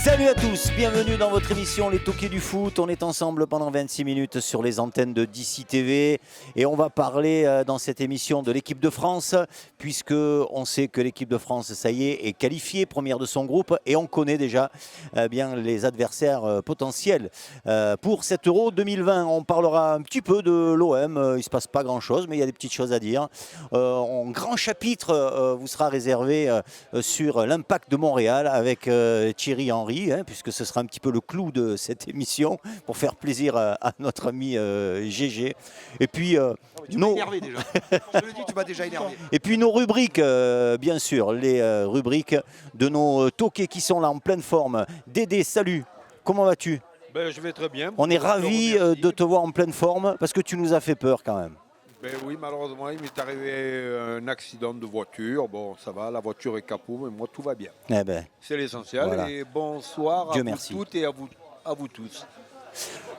Salut à tous, bienvenue dans votre émission Les Toqués du Foot. On est ensemble pendant 26 minutes sur les antennes de DC TV et on va parler dans cette émission de l'équipe de France, puisque on sait que l'équipe de France, ça y est qualifiée, première de son groupe, et on connaît déjà bien les adversaires potentiels pour cet Euro 2020. On parlera un petit peu de l'OM, il ne se passe pas grand chose, mais il y a des petites choses à dire. Un grand chapitre vous sera réservé sur l'impact de Montréal avec Thierry Henry, puisque ce sera un petit peu le clou de cette émission pour faire plaisir à notre ami GG. Et puis tu m'as énervé déjà. Je le dis, tu m'as déjà énervé. Et puis nos rubriques, bien sûr, les rubriques de nos toqués qui sont là en pleine forme. Dédé, salut, comment vas-tu? Je vais très bien. On est ravis de te voir en pleine forme parce que tu nous as fait peur quand même. Oui, malheureusement, il m'est arrivé un accident de voiture. Bon, ça va, la voiture est capot, mais moi, tout va bien. Eh ben, c'est l'essentiel. Voilà. Et bonsoir Dieu à merci. vous toutes et à vous tous.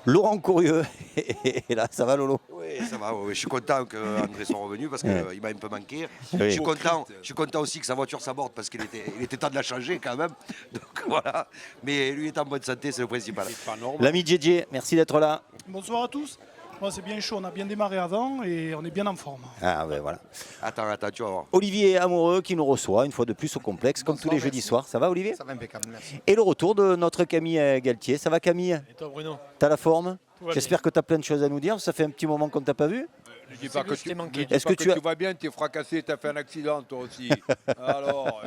Laurent Courrieux est là, ça va Lolo? Oui, ça va. Oui. Je suis content qu'André soit revenu parce qu'il m'a un peu manqué. Oui. Je suis content aussi que sa voiture s'aborde parce qu'il était temps de la changer quand même. Donc voilà. Mais lui est en bonne santé, c'est le principal. L'ami JJ, merci d'être là. Bonsoir à tous. Moi, c'est bien chaud, on a bien démarré avant et on est bien en forme. Ah ben voilà. Attends, tu vas voir. Olivier Amoureux qui nous reçoit une fois de plus au complexe, comme tous les jeudis soirs. Ça va Olivier? Ça va impeccable, merci. Et le retour de notre Camille Galtier. Ça va Camille? Et toi Bruno? T'as la forme? va J'espère que t'as plein de choses à nous dire. Ça fait un petit moment qu'on t'a pas vu. Ne dis pas que tu manqué. Est-ce que tu vas bien, tu es fracassé, tu as fait un accident toi aussi. Alors,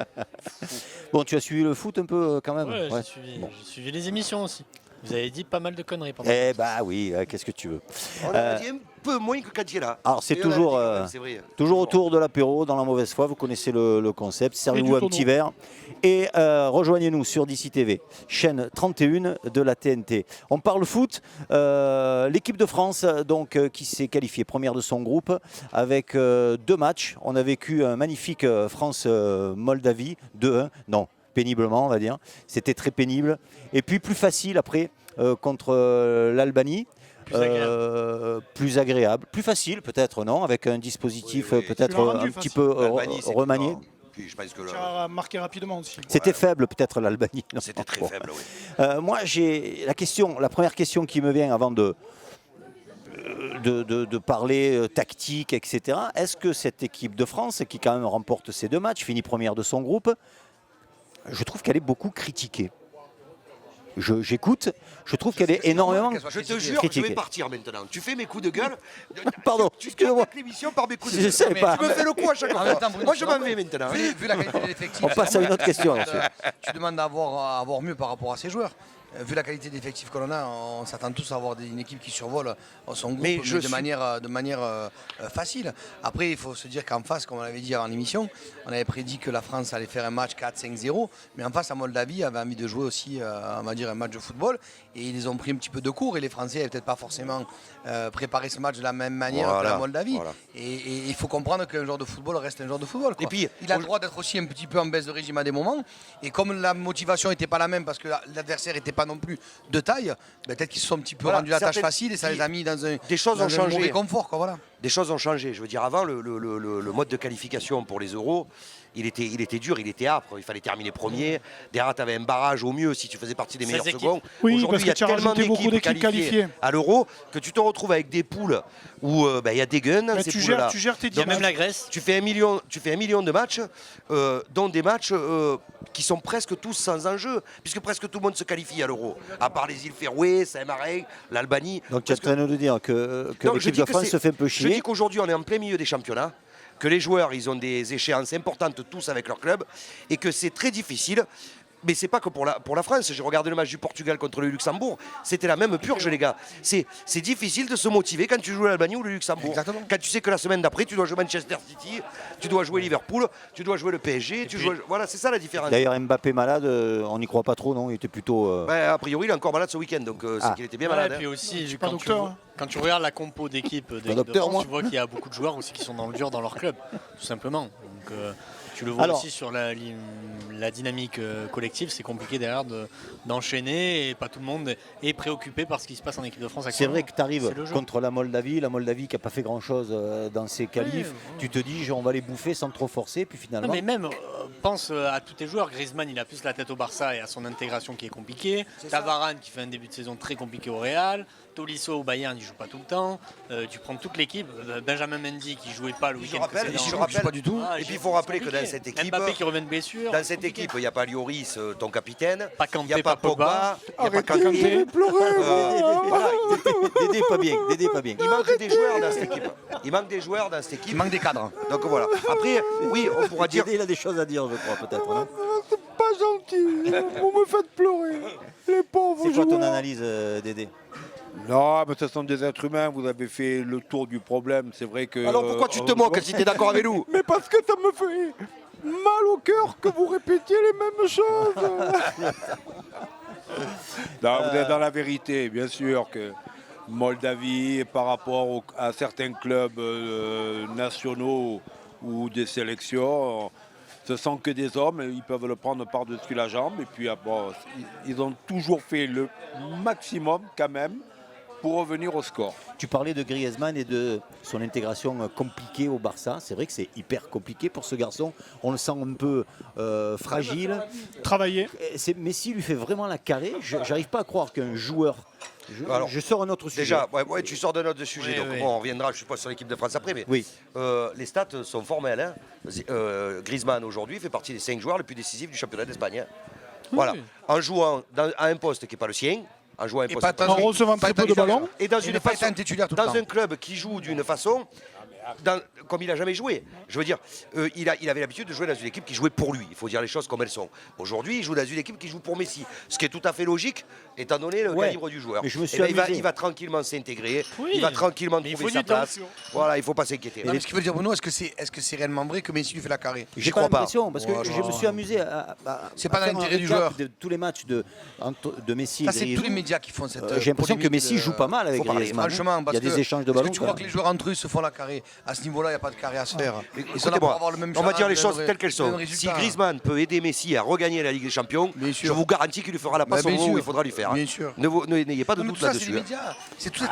Bon, tu as suivi le foot un peu quand même? Ouais, Ouais. j'ai suivi les émissions aussi. Vous avez dit pas mal de conneries pendant. Eh bah oui, qu'est-ce que tu veux. On a dit un peu moins que quand il est là. Alors c'est Et on a toujours, dit, c'est vrai. toujours autour de l'apéro, dans la mauvaise foi, vous connaissez le concept, servez-vous Et un du petit tonneau. verre et rejoignez-nous sur DC TV, chaîne 31 de la TNT. On parle foot, l'équipe de France donc, qui s'est qualifiée première de son groupe avec 2 matchs. On a vécu un magnifique France-Moldavie, 2-1, non, péniblement on va dire, c'était très pénible. Et puis plus facile après contre l'Albanie. Plus agréable, plus facile peut-être, non, avec un dispositif Oui, peut-être Tu l'as rendu un petit facile. peu L'Albanie, c'est remanié. plus fort. Puis je pense que Tu as marqué rapidement aussi. C'était faible peut-être l'Albanie. non. c'était très Bon. faible, oui. Moi j'ai la première question qui me vient avant de parler tactique, etc. Est-ce que cette équipe de France, qui quand même remporte ces 2 matchs, finit première de son groupe, je trouve qu'elle est beaucoup critiquée. J'écoute, je trouve qu'elle est énormément Je te jure, je critiquée. vais partir maintenant. Tu fais mes coups de gueule. Pardon, Tu excusez-moi. termines l'émission par mes coups de Je gueule. sais pas. Tu me fais le coup à chaque En fois. même temps, Bruno, Moi, je m'en vais maintenant. Vu la qualité de l'effectif, On passe à une autre question. Monsieur. tu demandes à avoir mieux par rapport à ces joueurs. Vu la qualité d'effectif que l'on a, on s'attend tous à avoir une équipe qui survole son groupe Mais de manière facile. Après, il faut se dire qu'en face, comme on l'avait dit avant l'émission, on avait prédit que la France allait faire un match 4-5-0, mais en face, la Moldavie avait envie de jouer aussi, on va dire, un match de football, et ils les ont pris un petit peu de court, et les Français n'avaient peut-être pas forcément préparé ce match de la même manière que la Moldavie. Voilà. Et il faut comprendre qu'un joueur de football reste un joueur de football, quoi. Et puis, il a le droit d'être aussi un petit peu en baisse de régime à des moments, et comme la motivation n'était pas la même parce que l'adversaire n'était pas non plus de taille, peut-être qu'ils se sont un petit peu Voilà, rendus la tâche certaines- facile et ça les a mis dans un, Des choses ont changé. mauvais confort, quoi, voilà. Des choses ont changé. Je veux dire, avant, le mode de qualification pour les euros, il était dur, il était âpre. Il fallait terminer premier. Derrière, tu avais un barrage au mieux si tu faisais partie des meilleurs équipes. seconds. Oui, Aujourd'hui, parce il y a que tu as tellement rajouté beaucoup d'équipes qualifiées. à l'euro que tu te retrouves avec des poules où il y a des guns dans Mais ces tu poules-là. gères tes Il y a diamants. même la Grèce. Tu fais 1 million de matchs, dont des matchs qui sont presque tous sans enjeu, puisque presque tout le monde se qualifie à l'euro, à part les îles Féroé, Saint-Marin, l'Albanie. Donc tu es en train de nous dire que Non, je l'équipe dis de que France c'est- se fait un peu Je chier. dis qu'aujourd'hui, on est en plein milieu des championnats, que les joueurs, ils ont des échéances importantes tous avec leur club, et que c'est très difficile Mais c'est pas que pour la France. J'ai regardé le match du Portugal contre le Luxembourg. C'était la même purge, les gars. C'est difficile de se motiver quand tu joues l'Albanie ou le Luxembourg. Exactement. Quand tu sais que la semaine d'après, tu dois jouer Manchester City, tu dois jouer Liverpool, tu dois jouer le PSG. Voilà, c'est ça la différence. D'ailleurs, Mbappé malade, on n'y croit pas trop, non? Il était plutôt. A priori, il est encore malade ce week-end, donc c'est qu'il était bien malade. Et hein. puis aussi, pas docteur, hein. quand tu regardes la compo d'équipe de l'équipe de docteur, France, moi. tu vois qu'il y a beaucoup de joueurs aussi qui sont dans le dur dans leur club, tout simplement. Donc, tu le vois Alors- aussi sur la dynamique collective, c'est compliqué derrière d'enchaîner et pas tout le monde est préoccupé par ce qui se passe en équipe de France C'est actuellement. vrai que tu arrives C'est le jeu. contre la Moldavie qui n'a pas fait grand-chose dans ses qualifs. Tu te dis, on va les bouffer sans trop forcer, puis finalement. Non, mais même, pense à tous tes joueurs. Griezmann, il a plus la tête au Barça et à son intégration qui est compliquée. T'as Varane qui fait un début de saison très compliqué au Real. Tolisso au Bayern, il joue pas tout le temps. Tu prends toute l'équipe. Benjamin Mendy qui jouait pas le week-end rappelle, précédent. je rappelle pas du tout. Ah, Et puis il faut rappeler que dans cette équipe, Mbappé qui revient de blessure. dans cette équipe, il n'y a pas Lloris, ton capitaine. Pas Il n'y a Kanté, pas pas Pogba. Pogba. Il n'y a pas Kanté. Voilà, Dédé pas bien, Dédé pas bien. Il manque des joueurs dans cette équipe. Il manque des joueurs dans cette équipe. Il manque des cadres. Donc voilà. Après, oui, on pourra dire. Dédé, il a des choses à dire, je crois, peut-être. non? Pas gentil, vous me faites pleurer. Les pauvres C'est quoi ton joueurs. analyse, Dédé? Non, mais ce sont des êtres humains, vous avez fait le tour du problème, c'est vrai que... Alors pourquoi tu te moques si tu es d'accord avec nous? Mais parce que ça me fait mal au cœur que vous répétiez les mêmes choses. Non, vous êtes dans la vérité, bien sûr que Moldavie, par rapport à certains clubs nationaux ou des sélections, ce sont que des hommes, ils peuvent le prendre par-dessus la jambe. Et puis bon, ils ont toujours fait le maximum quand même pour revenir au score. Tu parlais de Griezmann et de son intégration compliquée au Barça. C'est vrai que c'est hyper compliqué pour ce garçon. On le sent un peu fragile. Travailler. Messi lui fait vraiment la carré. J'arrive pas à croire qu'un joueur... Alors, je sors un autre sujet. Déjà, ouais, tu sors d'un autre sujet, Oui, donc oui. bon, on reviendra, je suppose, sur l'équipe de France après, mais Oui. les stats sont formelles. Hein. Griezmann, aujourd'hui, fait partie des 5 joueurs les plus décisifs du championnat d'Espagne. Hein. Voilà, en jouant à un poste qui n'est pas le sien, en jouant à un Et poste pas En recevant très peu de ballons. et dans Il une n'est pas façon, titulaire tout le dans temps. un club qui joue d'une façon, comme il n'a jamais joué. Je veux dire, il avait l'habitude de jouer dans une équipe qui jouait pour lui. Il faut dire les choses comme elles sont. Aujourd'hui, il joue dans une équipe qui joue pour Messi, ce qui est tout à fait logique, étant donné le Ouais. calibre du joueur. Mais je me suis Et là, amusé. il va tranquillement s'intégrer, Oui. il va tranquillement Mais il trouver faut sa du temps. place. Voilà, il ne faut pas s'inquiéter. Non, mais ce qui veut dire, Bruno, est-ce que c'est réellement vrai que Messi lui fait la carré? J'ai crois pas pas. l'impression, parce que Ouais, je me suis amusé à C'est pas à dans faire l'intérêt un du récap joueur. de tous les matchs de Messi et Ça, c'est tous les Griezmann. médias qui font cette. J'ai l'impression que polémique Messi de- joue pas mal avec Faut parler Griezmann. franchement, Il parce y a des que- échanges de est-ce ballons. que tu crois quand que même. les joueurs entre eux se font la carré? À ce niveau-là, il n'y a pas de carré à se faire. Ils sont là pour Écoutez-moi, avoir le même on va dire les même choses ré- telles qu'elles sont. même Si résultat. Griezmann peut aider Messi à regagner la Ligue des Champions, Bien je sûr. vous garantis qu'il lui fera la passe au Bien moment où sûr. il faudra lui faire. Bien sûr. N'ayez pas de Non, mais doute tout ça, c'est les là-dessus. médias. C'est toute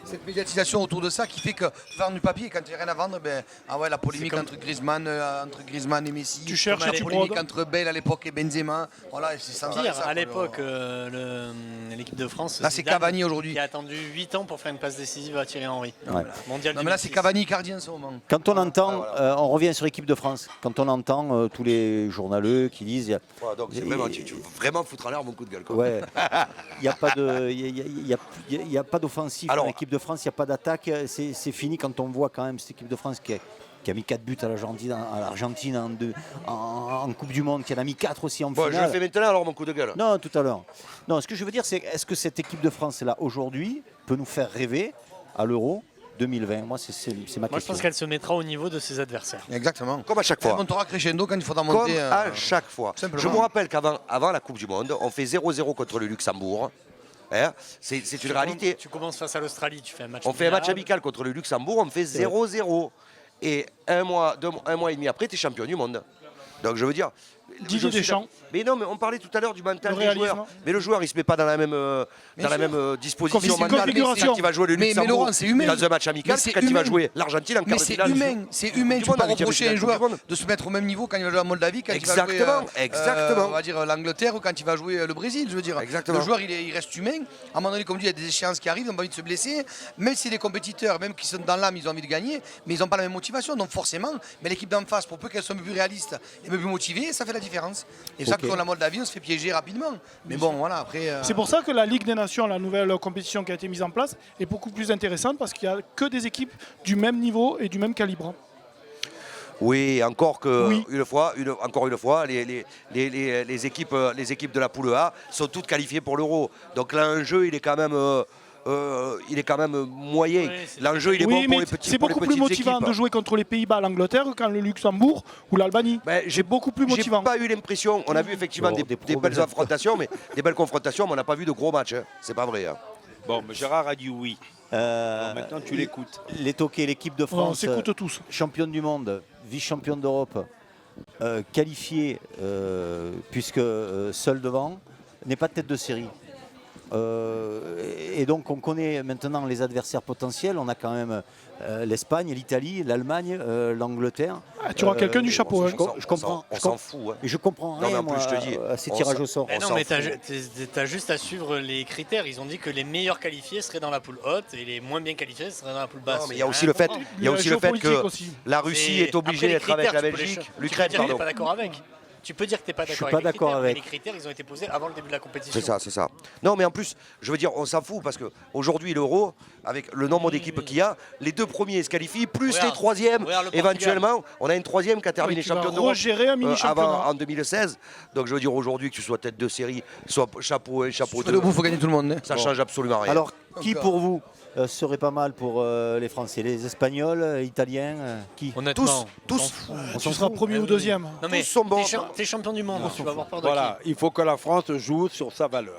cette médiatisation autour de ça qui fait que vendre du papier, quand il n'y a rien à vendre, ben, ah ouais, la polémique comme- entre Griezmann et Messi. Tu cherches, la tu polémique brodes. entre Bale à l'époque et Benzema. Voilà, c'est sans arrêt Pire, ça, à quoi, l'époque, le- l'équipe de France. Là, c'est Zidane, Cavani aujourd'hui. Qui a attendu 8 ans pour faire une passe décisive à Thierry Henry. Ouais. Mondial Non, mais là, c'est 2006. Cavani Icardi en ce moment. Quand on entend, on revient sur l'équipe de France, quand on entend tous les journaleux qui disent, Voilà, donc c'est vraiment, tu veux vraiment foutre en l'air mon coup de gueule. Quoi. ouais, il n'y a pas de, il y a pas d'offensif Alors- en équipe de France, il n'y a pas d'attaque, c'est fini quand on voit quand même cette équipe de France qui a mis 4 buts à l'Argentine en Coupe du Monde, qui en a mis 4 aussi en Bon, je finale. le fais maintenant alors mon coup de gueule. Non, tout à l'heure. Non, ce que je veux dire, c'est est-ce que cette équipe de France là aujourd'hui peut nous faire rêver à l'Euro 2020? Moi, c'est ma Moi, je question. pense qu'elle se mettra au niveau de ses adversaires. Exactement. Comme à chaque Elle fois. montera crescendo quand il faudra Comme monter. à chaque fois. simplement. Je vous rappelle qu'avant la Coupe du Monde, on fait 0-0 contre le Luxembourg. Hein, c'est une réalité. Tu commences face à l'Australie, tu fais un match. On fait un match minable. amical contre le Luxembourg, on fait 0-0. Et un mois et demi après, tu es champion du monde. Donc je veux dire. Didier je suis Deschamps. d'accord. Mais non, mais on parlait tout à l'heure du mental Le des réalisme. joueurs. Mais le joueur, il se met pas dans la même, disposition Configuration. mentale Configuration. quand il va jouer le Mais Luxembourg Laurent, c'est humain. dans un match amical Mais c'est quand il va humain. jouer l'Argentine en Mais quart de c'est finale. humain, c'est humain. Du Tu peux monde, pas en huitième de reprocher à un finale, joueur Coupe du Monde. de se mettre au même niveau quand il va jouer à Moldavie, quand il va jouer Exactement. on va dire l'Angleterre ou quand il va jouer le Brésil. Je veux dire, Exactement. le joueur il reste humain. À un moment donné, comme dit, il y a des échéances qui arrivent, ils ont pas envie de se blesser. Même si les compétiteurs, même qui sont dans l'âme, ils ont envie de gagner, mais ils n'ont pas la même motivation. Donc forcément, mais l'équipe d'en face, pour peu qu'elle soit un peu plus réaliste et un peu plus motivée, ça fait la différence. Et c'est ça que Ok. contre la Moldavie, on se fait piéger rapidement. Mais bon, voilà, après. C'est pour ça que la Ligue des Nations, la nouvelle compétition qui a été mise en place, est beaucoup plus intéressante parce qu'il n'y a que des équipes du même niveau et du même calibre. Oui, encore que Oui. encore une fois, les équipes de la poule A sont toutes qualifiées pour l'Euro. Donc là, l'enjeu, il est quand même moyen. Oui, c'est- L'enjeu, il est Oui, bon pour mais les petits. c'est pour les beaucoup plus petites motivant équipes. de jouer contre les Pays-Bas, l'Angleterre, qu'en le Luxembourg ou l'Albanie. Ben, C'est beaucoup plus J'ai motivant. pas eu l'impression. On a vu effectivement Bon, des des belles problèmes. affrontations, mais des belles confrontations, mais on n'a pas vu de gros matchs. Hein. C'est pas vrai. Hein. Bon, mais Gérard a dit oui. Alors maintenant, tu l'écoutes. Les Tokay, l'équipe de On France, s'écoute tous. championne du monde, vice-championne d'Europe, qualifiée, puisque seule devant, n'est pas de tête de série. Et donc on connaît maintenant les adversaires potentiels. On a quand même l'Espagne, l'Italie, l'Allemagne, l'Angleterre. Ah, tu auras quelqu'un du chapeau. hein. je comprends. On s'en fout. Hein. Et je comprends Non, mais rien, en plus, moi, je te dis, à ces on tirages s'en- au sort. Mais On non, s'en mais fout. t'as juste à suivre les critères. Ils ont dit que les meilleurs qualifiés seraient dans la poule haute et les moins bien qualifiés seraient dans la poule basse. Non, mais il y a aussi le fait, il y a aussi le fait géopolitique que aussi. la Russie est obligée d'être avec la Belgique, l'Ukraine, Tu peux dire que pardon. t'es pas d'accord avec. Tu peux dire que t'es pas Je suis d'accord pas avec les d'accord critères, mais avec. les critères, ils ont été posés avant le début de la compétition. C'est ça. Non, mais en plus, je veux dire, on s'en fout parce qu'aujourd'hui, l'Euro, avec le nombre d'équipes qu'il y a, les deux premiers se qualifient, plus Regarde, les troisièmes, regarde le Portugal. éventuellement. On a une troisième qui a terminé Oui, qui va champion d'Europe regérer un mini-championnat. en 2016. Donc je veux dire, aujourd'hui, que tu sois tête de série, soit chapeau 1, chapeau Sur 2, le bout, il faut gagner tout le monde. hein. ça change absolument rien. Alors, qui Encore. pour vous serait pas mal pour les Français? Les Espagnols, Italiens, qui? Honnêtement, Tous. on s'en fout. Tu seras premier Ah ou oui. deuxième. Non mais Tous sont bons. t'es champion du monde, tu vas avoir peur de Voilà, qui il faut que la France joue sur sa valeur.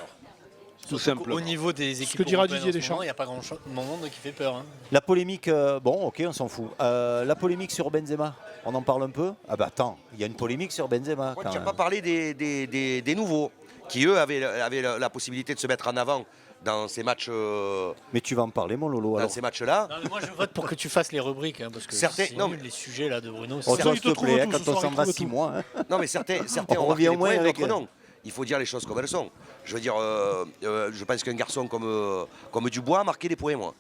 Tout simplement. Au niveau des équipes que dira européennes Didier en ce Deschamps. moment, il n'y a pas grand monde qui fait peur. Hein. La polémique, bon, ok, on s'en fout. La polémique sur Benzema, on en parle un peu? Ah bah attends, il y a une polémique sur Benzema. Moi, quand tu n'as même. pas parlé des nouveaux, qui eux avaient la possibilité de se mettre en avant dans ces matchs. Mais tu vas en parler, mon Lolo. Dans Alors. ces matchs-là. Non, mais moi, je vote pour que tu fasses les rubriques, hein, parce que Certains- c'est non, nul, mais- les sujets là de Bruno. Oh, c'est- toi, il s'il te te trouve plaît, tout, quand ce on soir, s'en il va trouve 6 tout. mois. hein. Non, mais certains On ont marqué revient des au moins points, avec- d'autres non. Il faut dire les choses comme elles sont. Je veux dire, je pense qu'un garçon comme Dubois a marqué des points, moi.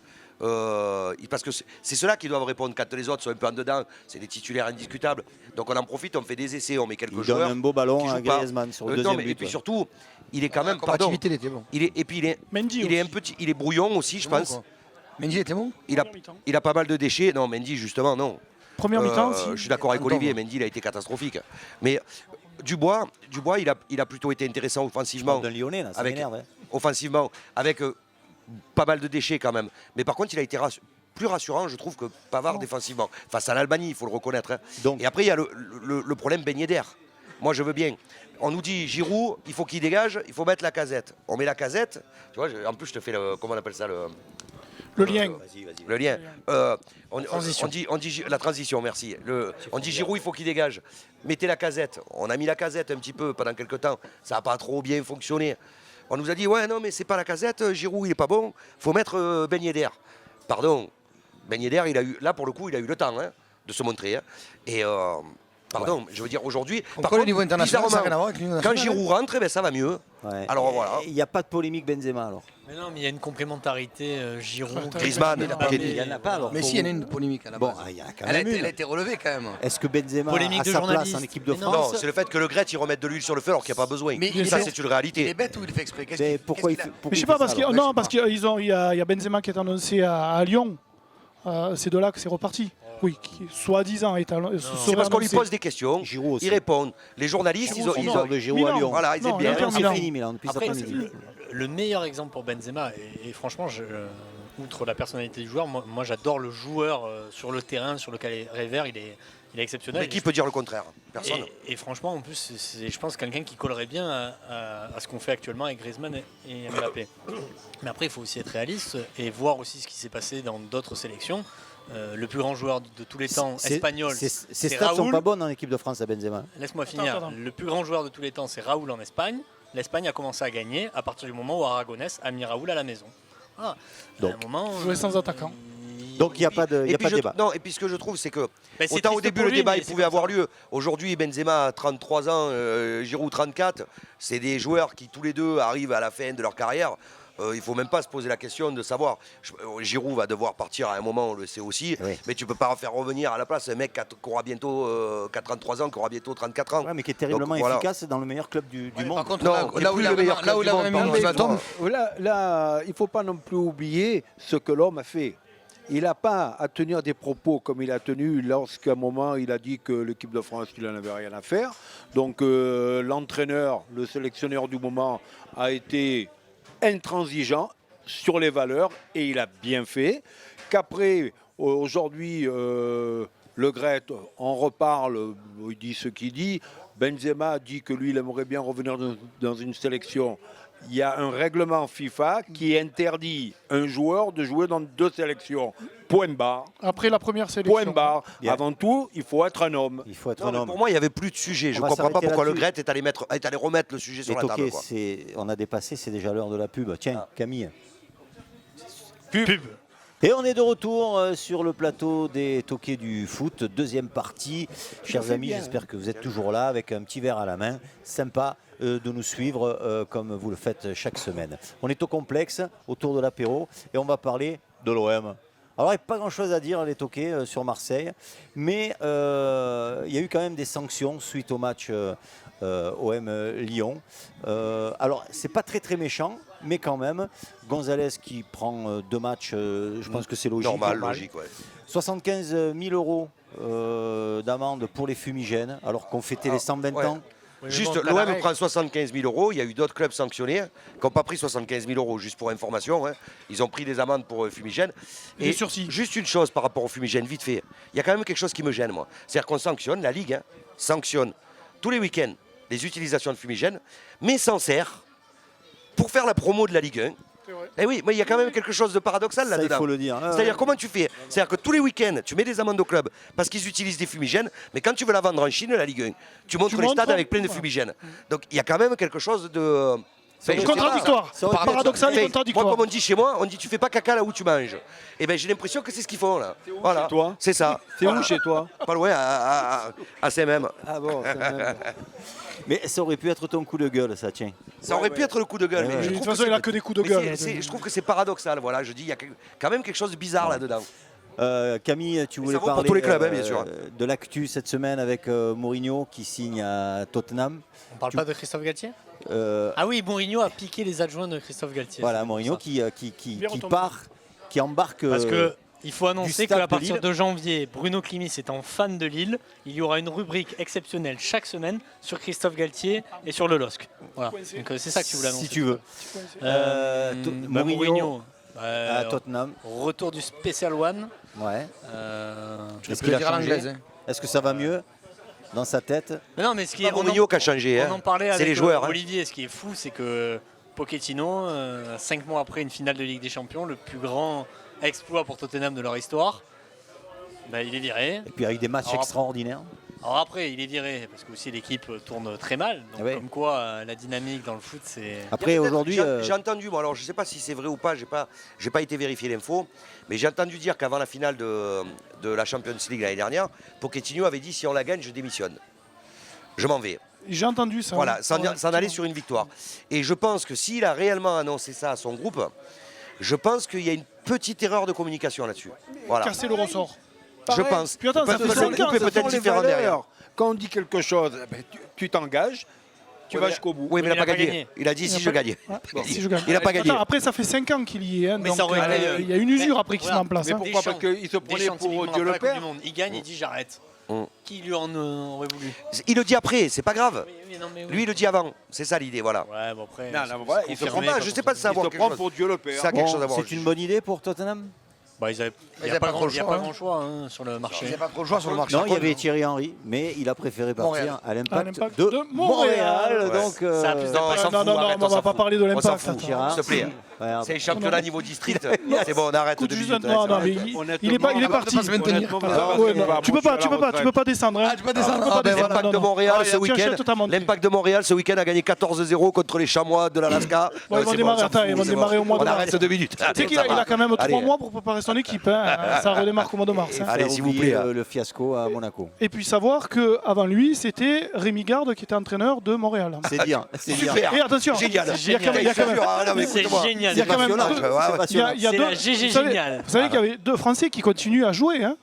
Parce que c'est ceux-là qui doivent répondre. Quand les autres sont un peu en dedans, c'est des titulaires indiscutables. Donc on en profite, on fait des essais, on met quelques Il joueurs. donne un beau ballon qui à jouent pas. Griezmann sur le Non, deuxième mais, but. et puis ouais. surtout, il est quand même. La Pardon. combativité, il était bon. Et puis il est Mendy un aussi. petit, il est brouillon aussi, je Bon, pense. quoi. Mendy était bon. Il a pas mal de déchets. Non, Mendy justement, non. Première mi-temps, si. Je suis d'accord avec Anton, Olivier, ouais. Mendy il a été catastrophique. Mais Dubois, il a plutôt été intéressant offensivement. D'un Lyonnais, là, ça Avec- m'énerve. hein. Offensivement, avec pas mal de déchets quand même. Mais par contre, il a été plus rassurant, je trouve, que Pavard défensivement. Face à l'Albanie, il faut le reconnaître. Hein. Donc, Et après, il y a le problème Ben Yedder. Moi, je veux bien. On nous dit Giroud, il faut qu'il dégage, il faut mettre la casette. On met la casette. Tu vois, en plus, je te fais comment on appelle ça Le lien. vas-y, vas-y. le lien. On Transition. dit la transition, merci. On dit Giroud, il faut qu'il dégage. Mettez la casette. On a mis la casette un petit peu pendant quelques temps. Ça n'a pas trop bien fonctionné. On nous a dit, ouais, non, mais c'est pas la casette. Giroud, il est pas bon. Faut mettre Ben Yedder. Pardon. Ben Yedder, là, pour le coup, il a eu le temps hein, de se montrer. Hein. Et. Pardon, je veux dire aujourd'hui. Comme par quoi, le contre, niveau international, ça n'a rien à bizarrement, voir avec le niveau quand national. Giroud rentre, eh ben, ça va mieux. Ouais. Alors, voilà. Il n'y a pas de polémique Benzema alors. Mais non, mais il y a une complémentarité Giroud. Griezmann, Mbappé. il n'y en a pas alors. Mais pour si, il y en a vous. une polémique à la Bon, base. il y en a quand Elle a même été- une. elle a été relevée quand même. Est-ce que Benzema Polémique a de sa place journaliste. en équipe de Mais non. Non, France? c'est le fait que le Gret, il remette de l'huile sur le feu alors qu'il n'y a pas besoin. Mais il est ça, bête. c'est une Il réalité. est bête ou il fait exprès Qu'est-ce Mais qu'il- pourquoi il qu'est-ce fait qu'il a- Mais je sais pas, parce qu'il alors y a Benzema qui est annoncé à Lyon. C'est de là que c'est reparti. Oui, qui soi-disant est C'est parce qu'on lui pose des questions, Giroud aussi. il répond. Les journalistes, Giroud, ils On ont. parle de Giroud à Milan. Lyon. Voilà, ils Non, aiment bien. l'Inter C'est Milan. fini Milan depuis cet Après, après-midi. le meilleur exemple pour Benzema, et franchement, outre la personnalité du joueur, moi j'adore le joueur sur le terrain, sur le carré vert, il est exceptionnel. Mais qui peut dire le contraire? Personne. Et franchement, en plus, c'est, je pense, quelqu'un qui collerait bien à ce qu'on fait actuellement avec Griezmann et Mbappé. Mais après, il faut aussi être réaliste et voir aussi ce qui s'est passé dans d'autres sélections. Le plus grand joueur de tous les temps espagnol, Ces c'est stats sont Raoul. pas bonnes en équipe de France à Benzema. Laisse-moi finir. Attends. Le plus grand joueur de tous les temps, c'est Raoul en Espagne. L'Espagne a commencé à gagner à partir du moment où Aragonès a mis Raoul à la maison. Voilà. Donc, à un moment, jouer sans attaquant. Donc il n'y a pas de, il y Et a puis pas de débat. non, et puis ce que je trouve, c'est que Ben, c'est autant au triste début pour le lui, débat mais il c'est pouvait comme avoir ça. lieu. Aujourd'hui, Benzema a 33 ans, Giroud 34. C'est des joueurs qui tous les deux arrivent à la fin de leur carrière. Il ne faut même pas se poser la question de savoir. Giroud va devoir partir à un moment, on le sait aussi. Oui. Mais tu ne peux pas faire revenir à la place un mec qui aura bientôt 33 ans, qui aura bientôt 34 ans. Ouais, mais qui est terriblement Donc, voilà. efficace dans le meilleur club du Par monde. contre, Non, là il est où plus il a le meilleur vraiment- là où il a club du vraiment monde, mis pardon, l'ultimatum, Là, il ne faut pas non plus oublier ce que l'homme a fait. il n'a pas à tenir des propos comme il a tenu lorsqu'à un moment il a dit que l'équipe de France, il n'en avait rien à faire. Donc l'entraîneur, le sélectionneur du moment a été intransigeant sur les valeurs et il a bien fait. Qu'après, aujourd'hui, Le Gret, on reparle, il dit ce qu'il dit. Benzema dit que lui, il aimerait bien revenir dans une sélection. Il y a un règlement FIFA qui interdit un joueur de jouer dans 2 sélections. Point barre. Après la première sélection. Point barre. Bien. Avant tout, il faut être un homme. Il faut être Non, un mais homme. pour moi, il n'y avait plus de sujet. Je On ne va comprends pas s'arrêter pourquoi Le là-dessus. Gret est allé remettre le sujet sur Et la table. Toqué, Quoi. on a dépassé, c'est déjà l'heure de la pub. Tiens, Camille. Pub. Et on est de retour sur le plateau des Toqués du foot, deuxième partie. Chers amis, j'espère que vous êtes toujours là avec un petit verre à la main. Sympa de nous suivre comme vous le faites chaque semaine. On est au complexe, autour de l'apéro, et on va parler de l'OM. Alors, il n'y a pas grand-chose à dire, les Toqués, sur Marseille, mais il y a eu quand même des sanctions suite au match OM-Lyon. Alors, c'est pas très méchant, mais quand même, Gonzalez qui prend 2 matchs, je pense que c'est logique. Normal, logique, ouais. 75 000 € d'amende pour les fumigènes, alors qu'on fêtait les 120 ouais. ans. Oui, mais Juste, bon, t'as la l'OM règle. prend 75 000 €. Il y a eu d'autres clubs sanctionnés qui n'ont pas pris 75 000 €, juste pour information. Hein. Ils ont pris des amendes pour fumigène. Des sursis. Juste une chose par rapport au fumigène, vite fait. Il y a quand même quelque chose qui me gêne, moi. C'est-à-dire qu'on sanctionne, la Ligue sanctionne tous les week-ends les utilisations de fumigène, mais s'en sert pour faire la promo de la Ligue 1. Eh oui, mais il y a quand même quelque chose de paradoxal Ça, il là-dedans. faut le dire. C'est-à-dire, comment tu fais? C'est-à-dire que tous les week-ends, tu mets des amendes au club parce qu'ils utilisent des fumigènes, mais quand tu veux la vendre en Chine, la Ligue 1, tu montres les montres, stades avec plein de voilà. fumigènes. Donc il y a quand même quelque chose de. C'est je sais pas. contradictoire. Ça aurait pu Paradoxal et Moi, contradictoire. comme on dit chez moi, on dit tu fais pas caca là où tu manges. Et ben j'ai l'impression que c'est ce qu'ils font là. Voilà. chez toi C'est ça. C'est Voilà. où chez toi? Pas loin, à CMM. Ah bon, ça même. Mais ça aurait pu être ton coup de gueule, ça, tiens. Ça aurait pu être le coup de gueule. Ouais, mais ouais. je De trouve toute façon, que il a c'est- que des coups de mais gueule. je trouve que c'est paradoxal. Voilà, je dis, il y a quand même quelque chose de bizarre là-dedans. Camille, tu voulais ça vaut pour parler tous les clubs, hein, bien sûr. de l'actu cette semaine avec Mourinho qui signe à Tottenham. On parle pas de Christophe Galtier Euh, Ah oui, Mourinho a piqué les adjoints de Christophe Galtier. voilà, C'est Mourinho pour ça. qui Bien retombé. part, qui embarque. Parce que il faut annoncer stade qu'à de partir Lille. de janvier, Bruno Klimis étant fan de Lille, il y aura une rubrique exceptionnelle chaque semaine sur Christophe Galtier et sur le LOSC. Voilà. Coincé. Donc c'est ça que tu voulais annoncer. si tu veux. Mourinho, À Tottenham. retour du Special One. Ouais. Tu Est-ce peux qu'il le a dire à changé l'anglaise. Est-ce que ça va mieux dans sa tête? Mais non, mais ce qui est, Pas Mourinho qui a changé. on en parlait C'est avec les joueurs. hein. Olivier. Ce qui est fou, c'est que Pochettino, 5 mois après une finale de Ligue des Champions, le plus grand exploit pour Tottenham de leur histoire, bah, il est viré. Et puis avec des matchs Alors, extraordinaires. Alors après, il est viré parce que aussi l'équipe tourne très mal. Donc Ouais. comme quoi, la dynamique dans le foot, c'est. Après, Il y a peut-être- aujourd'hui, j'ai entendu, moi, alors je ne sais pas si c'est vrai ou pas, j'ai pas été vérifier l'info, mais j'ai entendu dire qu'avant la finale de la Champions League l'année dernière, Pochettino avait dit si on la gagne, je démissionne. Je m'en vais. J'ai entendu ça. Voilà, oui. s'en Ouais, aller sur une victoire. Et je pense que s'il a réellement annoncé ça à son groupe, je pense qu'il y a une petite erreur de communication là-dessus. Voilà. Casser le ressort. Je pense. Puis attends, ça Parce fait que le 5 groupe ans, est ça peut-être Ce sont les différent valeurs. derrière. Quand on dit quelque chose, tu t'engages, tu Oui, vas mais- jusqu'au bout. Oui, mais il n'a pas gagné. gagné. Il a dit Il si a je pas- gagnais. Ouais, si je gagne. Il n'a pas gagné. Attends, après, ça fait 5 ans qu'il y est. Hein, Mais donc, ça aurait été, il y a une usure mais après qui se voilà. met en place. Mais hein. pourquoi? Parce qu'il se prenait pour Dieu le Père. Il gagne, il dit j'arrête. Mm. Qui lui en aurait voulu? Il le dit après, c'est pas grave. Oui, non, mais oui. Lui, il le dit avant. C'est ça l'idée, voilà. Ouais, bon après. Non, c'est- non, voilà, c'est il se confirmé, prend pas, pas je sais pas si ça Il avoir se quelque prend chose. pour Dieu le Père. Ça a quelque chose à voir. c'est une bonne idée pour Tottenham? Bah, il n'y avaient a pas pas trop le choix, grand choix hein, sur le Il n'y marché. a pas trop de choix sur le marché. Non, il y avait Thierry Henry, mais il a préféré partir Montréal. à l'Impact l'Impact de de Montréal. Montréal. Ouais. Donc, Ça a plus Non, d'impact. on s'en Non, fout, non, arrête, on on va s'en pas fout. parler de On s'en l'impact. fout. attends. Gérard, S'il te plaît. Regarde. C'est le championnat niveau district. C'est bon, on arrête Coup de 2 juste, minutes. non, non, mais Honnêtement, il est parti. pas se maintenir. Honnêtement, Ah, ça ouais, va, non, tu peux pas descendre. hein. Ah, tu peux descendre. Tu peux Ah, pas ben descendre. voilà. L'impact de non, non. Montréal Ah, ce tiens, week-end. achète ta montre. L'impact de Montréal ce week-end a gagné 14-0 contre les Chamois de l'Alaska. Bon, ils vont C'est démarrer, on s'en attends, fout, ils vont c'est démarrer bon. au mois de On mars. arrête 2 minutes. Tu sais qu'il Ça a va. quand même 3 Allez. mois pour préparer son équipe. hein. Ça redémarre au mois de mars. hein. Allez, Faire s'il vous oublier plaît. le fiasco à Monaco. Et puis savoir qu'avant lui, c'était Rémi Garde qui était entraîneur de Montréal. C'est dire. C'est dire. Super. Et attention, Génial. il y a quand même- il y a quand même- Ah, non, mais C'est écoute-moi. génial. il y a quand même passionnant, deux- ça, ouais, ouais. il y a C'est deux- la GG vous savez- géniale. Vous savez qu'il y avait 2 Français qui continuent à jouer. Hein.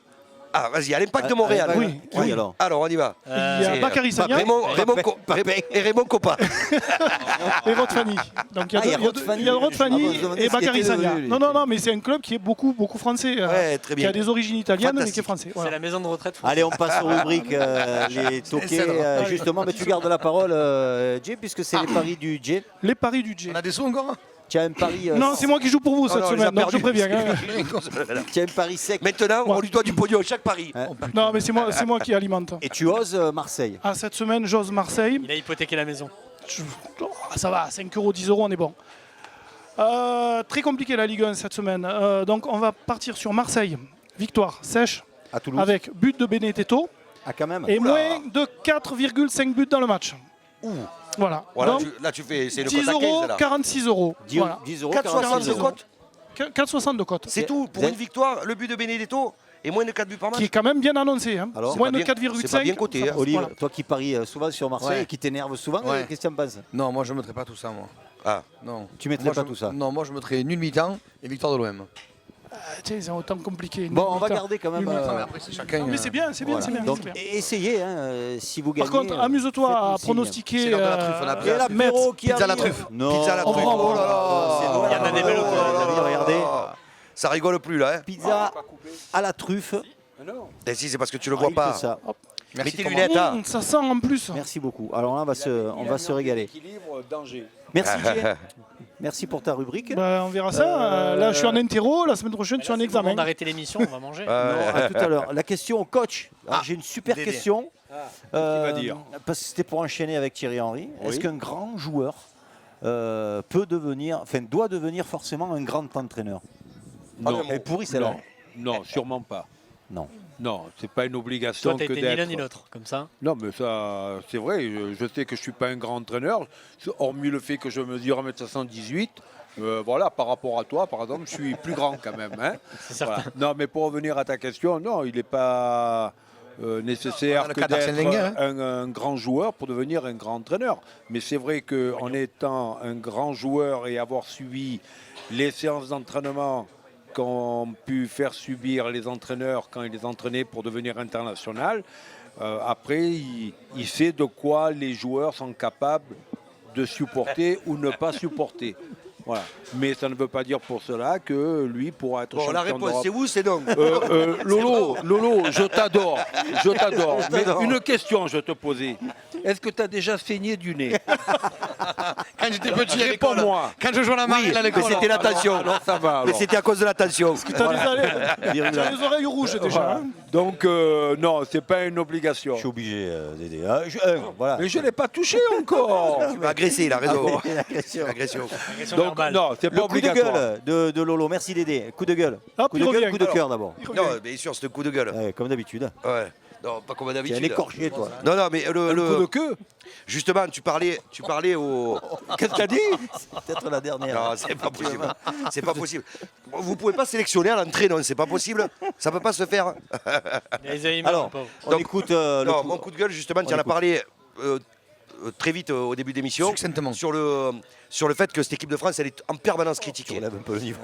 Ah, vas-y, à l'Impact de Montréal. oui. Oui, alors. Alors, on y va. Il y a C'est, Bakary Sagna Et Raymond Coppa. et Rod Fanny. Donc il y a Rod Fanny. il y a Rod Je Fanny me demandais et ce qu'il Bakary était Sagna. devenu, lui. Non, mais c'est un club qui est beaucoup français. Ouais, très Qui bien. a des origines italiennes mais qui est Fantastique. français. C'est Voilà. la maison de retraite française. Allez, on passe aux rubriques les toqués. Justement, mais tu gardes la parole, Jay, puisque c'est les paris du Jay. Les paris du J. On a des sous encore Tu as un pari. Non, c'est moi qui joue pour vous cette non, il les a semaine, donc je perdus. préviens. hein. Tu as un pari sec. Maintenant, on lui doit du pognon à chaque pari. Hein. Non, mais c'est moi qui alimente. Et tu oses Marseille. Ah, cette semaine, j'ose Marseille. Il a hypothéqué la maison. Ça va, 5 €, 10 €, on est bon. Très compliqué la Ligue 1 cette semaine. Donc on va partir sur Marseille. Victoire sèche À Toulouse. avec but de Benedetto Ah, quand même. et moins de 4,5 buts dans le match. Voilà. Voilà, Donc, là, tu fais. C'est le 10 cote à 15 €, là. 46 €. 10, Voilà. 10 euros, 4,60 46 de euros. cote. 4,60 de cote. C'est tout. Pour une victoire, le but de Benedetto et moins de 4 buts par match. Qui est quand même bien annoncé. Hein. Alors, moins c'est de pas bien- 4,5. c'est pas bien coté, ça hein. passe. Olive, Voilà. toi qui paries souvent sur Marseille Ouais. et qui t'énerve souvent, Ouais. qu'est-ce que tu en penses? Non, moi je ne mettrais pas tout ça, moi. Ah. Non. Tu mettrais Moi, pas je- tout ça? Non, moi je mettrais nul mi-temps et victoire de l'OM. Tiens, c'est autant compliqué. Bon, on va garder quand même. Nul mi-temps. Après, c'est chacun. Mais c'est bien, c'est bien, Voilà. c'est bien. Donc, c'est bien. essayez, hein, si vous gagnez. Par contre, amuse-toi faites-nous à signe. pronostiquer. C'est l'heure de la truffe, on a pris Et l'apéro qui Pizza à la arrive. truffe. Non. Pizza à la truffe. Oh, Oh là là. c'est Noël. Il y en a des belles autour, David, regardez. Ça rigole plus là. Hein. Pizza à la truffe. Et si, c'est parce que tu le Ah, vois il pas. fait ça. Mets Merci tes Thomas. lunettes. hein. Ça sent en plus. Merci beaucoup. Alors là, on va se régaler. Équilibre, danger. Merci, Jay. Merci pour ta rubrique. Bah, on verra ça. Là, je suis en interro. La semaine prochaine, je suis en C'est le moment examen. d'arrêter l'émission, on va manger. Non, à tout à l'heure. La question au coach. Alors, Ah, j'ai une super Dédé. question. va dire Parce que c'était pour enchaîner avec Thierry Henry. Est-ce qu'un grand joueur doit devenir forcément un grand entraîneur? Non. Elle est pourrie celle-là. Non, sûrement pas. Non. Non, c'est pas une obligation Toi, t'as que été ni l'un d'être. ni l'autre, comme ça. Non, mais ça, c'est vrai. Je sais que je suis pas un grand entraîneur, hormis le fait que je mesure 1,78 m. Voilà, par rapport à toi, par exemple, je suis plus grand quand même. Hein. C'est certain. Voilà. Non, mais pour revenir à ta question, non, il n'est pas nécessaire le que cas d'Arsène d'être Wenger, hein. un grand joueur pour devenir un grand entraîneur. Mais c'est vrai qu'en étant un grand joueur et avoir suivi les séances d'entraînement qu'ont pu faire subir les entraîneurs quand ils les entraînaient pour devenir international, après, il sait de quoi les joueurs sont capables de supporter ou ne pas supporter. Voilà. Mais ça ne veut pas dire pour cela que lui pourra être Bon, champion la réponse, d'Europe. c'est vous, c'est non. Lolo, je t'adore. Je t'adore. Mais une question, je te posais. Est-ce que tu as déjà saigné du nez? Quand j'étais petit à l'école, Réponds-moi. quand je jouais à la marine à mais l'école. c'était la tension. Alors ça va. Mais alors. c'était à cause de la tension. T'as les oreilles rouges déjà. Voilà. hein. Donc, non, c'est pas une obligation. Je suis obligé, Dédé. Ah, voilà. Mais je ne l'ai pas touché encore. Tu m'as agressé, il a raison. L'agression. Agression. Agression Donc, verbale. non, c'est Le pas coup de obligatoire. gueule de Lolo. Merci Dédé. Coup de gueule. Hop, Coup il de gueule, revient. coup de cœur d'abord. Non, bien sûr, c'est un coup de gueule. Ouais, comme d'habitude. Ouais. Non, pas comme Tu es un d'habitude. écorché, toi. Non, non, mais Un coup de queue. justement, tu parlais au. Qu'est-ce que t'as dit? C'est peut-être la dernière. Non, c'est pas possible. C'est pas possible. Vous pouvez pas sélectionner à l'entrée, non, c'est pas possible. Ça peut pas se faire. Il les a aimés, Alors, le pauvre. on Donc, écoute Non, mon coup de gueule, justement, tu en as écoute. parlé très vite au début d'émission. Succinctement. Sur le fait que cette équipe de France, elle est en permanence critiquée. On lève un peu le niveau.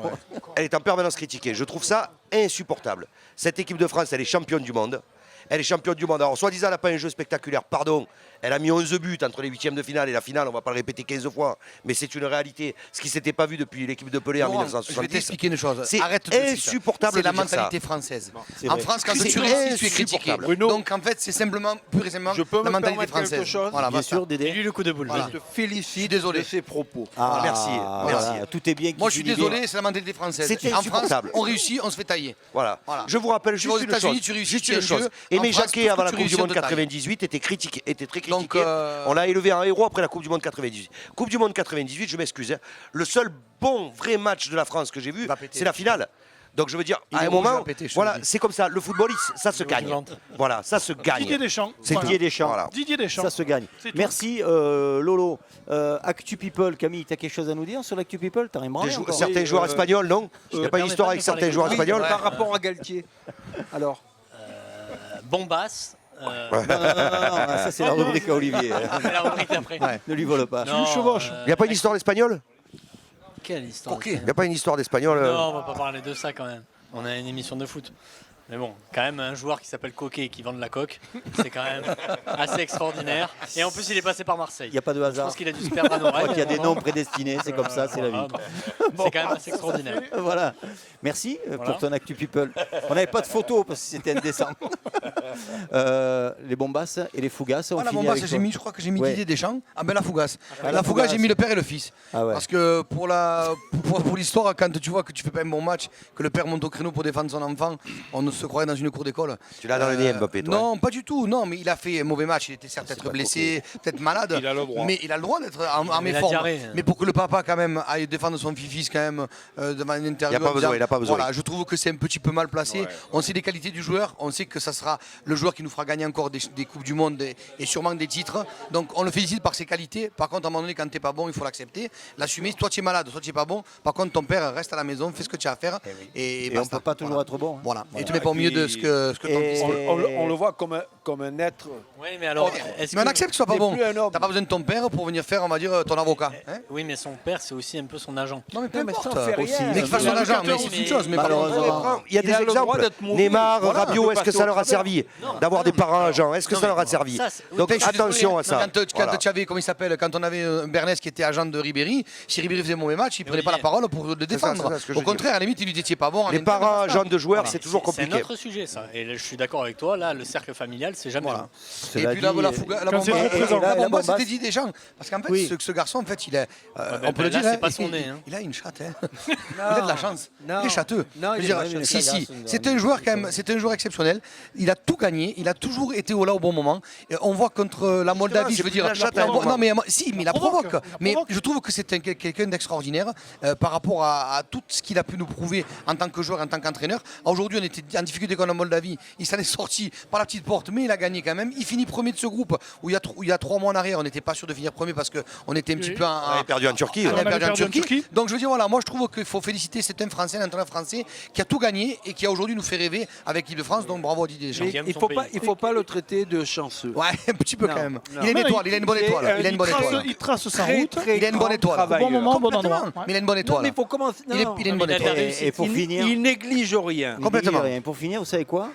Elle est en permanence critiquée. Je trouve ça insupportable. Cette équipe de France, elle est championne du monde. Elle est championne du monde. Alors, soi-disant, elle n'a pas un jeu spectaculaire, pardon. Elle a mis 11 buts entre les huitièmes de finale et la finale. On ne va pas le répéter 15 fois. Mais c'est une réalité. Ce qui ne s'était pas vu depuis l'équipe de Pelé en Laurent, je vais 1970. t'expliquer une chose. C'est Arrête de insupportable C'est de la dire ça. mentalité française. C'est En vrai. France, quand C'est tu réussis, tu es critiqué. insupportable. Bruno. Donc en fait, c'est simplement, pur et simplement, Je peux la me mentalité permettre quelque française. chose Voilà, Bien basta. sûr, Et Dédé. lui, le coup de boule. Voilà. vas-y. Je te félicite désolé. de ces propos. Ah, Merci, voilà. merci. Tout est bien qui Moi, je suis finit bien. désolé, c'est la mentalité française. C'est En France, insupportable. on réussit, on se fait tailler. Voilà. Voilà. Je vous rappelle Tu vas juste aux une États-Unis, chose. tu réussis, Juste tu es une un chose. dieu. Aimé En France, Jacquet, tout ce avant que la tu Coupe du réussis, Monde on te taille. 98, était très critiqué. Donc, On l'a élevé en héros après la Coupe du Monde 98. Coupe du Monde 98, je m'excuse. Hein. Le seul bon, vrai match de la France que j'ai vu, Va péter. c'est la finale. Donc je veux dire, Il à est un rouge, il moment, va péter, je te voilà, le dis. c'est comme ça. Le football, ça se gagne. vivante. Voilà, ça se gagne. Didier Deschamps. C'est Voilà. Didier Deschamps. Voilà. Didier Deschamps. Ça se gagne. C'est tout. Merci Lolo. Actu People, Camille, tu as quelque chose à nous dire sur l'Actu People? T'as rien branlé encore? Certains joueurs espagnols, non Il n'y a pas une permet histoire pas avec de parler certains joueurs de- espagnols Par rapport à Galtier. Alors, Bombas. Non, ça c'est la rubrique à Olivier. C'est la rubrique d'après. Ne lui vole pas. Non, chevauches. Il n'y a pas une histoire d'espagnol Quelle histoire Ok. Il n'y a pas une histoire d'espagnol Non, on va pas parler de ça quand même. On a une émission de foot. Mais bon, quand même, un joueur qui s'appelle Coquet et qui vend de la coque, c'est quand même assez extraordinaire. Et en plus, il est passé par Marseille. Il n'y a pas de Je hasard. pense qu'il a dû se perdre à Je crois l'oreille. qu'il y a des noms prédestinés, c'est comme ça, c'est la vie. C'est quand même assez extraordinaire. Voilà. Merci Voilà. pour ton Actu People. On n'avait pas de photos parce que c'était indécent. Les Bombasses et les Fougasses, on Voilà, finit bon, avec toi. je crois que j'ai mis Ouais. Didier Deschamps. Ah ben la Fougasse. Ah, la Fougasse, j'ai mis le père et le fils. Ah ouais. Parce que pour l'histoire, quand tu vois que tu fais pas un bon match, que le père monte au créneau pour défendre son enfant, on ne se croirait dans une cour d'école. Tu l'as dans le nez, Mbappé, toi. Non, pas du tout. Non, mais il a fait un mauvais match. Il était certes peut-être blessé, peut-être malade. Il a le droit. Mais il a le droit d'être en Mais la méforme. diarrhée. Mais pour que le papa quand même aille défendre son fils quand même devant une interview. Il a pas en besoin, disant, il a pas besoin. Voilà, je trouve que c'est un petit peu mal placé. Ouais. On sait les qualités du joueur. On sait que ça sera le joueur qui nous fera gagner encore des Coupes du Monde et sûrement des titres. Donc on le félicite par ses qualités. Par contre, à un moment donné, quand t'es pas bon, il faut l'accepter, l'assumer. Toi, tu es malade, toi, tu es pas bon. Par contre, ton père reste à la maison, fais ce que tu as à faire. Et Et on ne basta. peut pas toujours Voilà. être bon. hein. Voilà. Et tu Voilà. mets pas au milieu Et de puis- ce que ton Et- fils fait. On le voit comme un être. Oui, mais alors, est-ce Mais on que... accepte que ce soit pas c'est bon. plus un homme. T'as pas besoin de ton père pour venir faire, on va dire, ton avocat. Hein Oui, mais son père, c'est aussi un peu son agent. non, mais peu Non, mais ça importe. fait rien. Aussi. Mais qu'il fasse Il son a agent, le mais carton, c'est une mais- chose. Mais Malheureusement. Il y a Il a des le droit exemples. d'être mauvais. Neymar, Voilà, Rabiot, on peut est-ce que passer ça au leur a travers. servi Non, d'avoir non, des mais- parents agents? Est-ce que Non, ça mais leur a servi? ça, c'est- oui, Donc je suis attention à désolé. ça. Quand Voilà. tu avais, comment il s'appelle, quand on avait Bernès qui était agent de Ribéry, si Ribéry faisait un mauvais match, il prenait pas la parole pour le ça, défendre. c'est ça, ce que je Au dis. contraire, à la limite, il lui disait pas bon. en Les interne, parents basta. agents de joueurs, Voilà. c'est toujours C'est un compliqué. autre sujet, ça. Et là, je suis d'accord avec toi. Là, le cercle familial, c'est jamais Voilà. bon. Et Cela puis là, dit, la Fouga, la quand c'est Bomba, trop présent. la La Bomba, Bomba, c'était dit des gens. Parce qu'en fait, Oui. ce garçon, en fait, il est. ben, on peut le là, dire. c'est hein, pas son nez, hein. Il a une chatte. Hein. Il a de la chance. Non. Il est châteux. Non, Je veux il dire, est même si, une si. sagace, C'est un joueur quand même. C'est un joueur exceptionnel. Il a tout gagné. Il a toujours été là au bon moment. Et on voit contre la Moldavie, c'est je veux plus dire. la chatte à un Non, moment. mais si, mais il la provoque, provoque. il Mais provoque. je trouve que c'est quelqu'un d'extraordinaire par rapport à tout ce qu'il a pu nous prouver en tant que joueur, en tant qu'entraîneur. Aujourd'hui, on était en difficulté contre la Moldavie. Il s'en est sorti par la petite porte, mais il a gagné quand même. Il finit premier de ce groupe où il y a 3 mois en arrière, on n'était pas sûr de finir premier parce qu'on était un petit Oui. peu On avait perdu en Turquie. on ouais. avait perdu en perdu en Turquie. Turquie. Donc je veux dire, voilà, moi je trouve qu'il faut féliciter cet homme français, un entraîneur français qui a tout gagné et qui a aujourd'hui nous fait rêver avec l'équipe de France. Donc bravo à Didier Deschamps. Qui aime Il son faut pays. pas, il faut pas le traiter de chanceux. Ouais, un petit peu Non, quand même. non. Il a une Non, étoile, il a une bonne il est- étoile. Il a une bonne étoile. Il trace sa Très, route. très Il a une bonne grand étoile. travailleur. Au bon moment, bon Complètement. endroit. Mais il a une bonne Non, étoile. mais il faut commencer. Il a non. une bonne il a de la étoile. réussite. Et pour finir, Il néglige rien. il Complètement. dit rien. Pour finir, vous savez quoi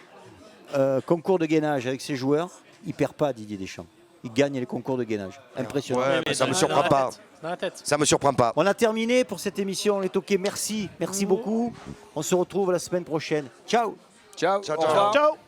Concours de gainage avec ses joueurs, il perd pas Didier Deschamps. Il gagne les concours de gainage. Impressionnant. Ouais, mais ça me surprend pas. Dans la tête. Ça me surprend pas. On a terminé pour cette émission. Les toqués, merci. Merci beaucoup. On se retrouve la semaine prochaine. Ciao. Ciao. Ciao, Au ciao. revoir. Ciao.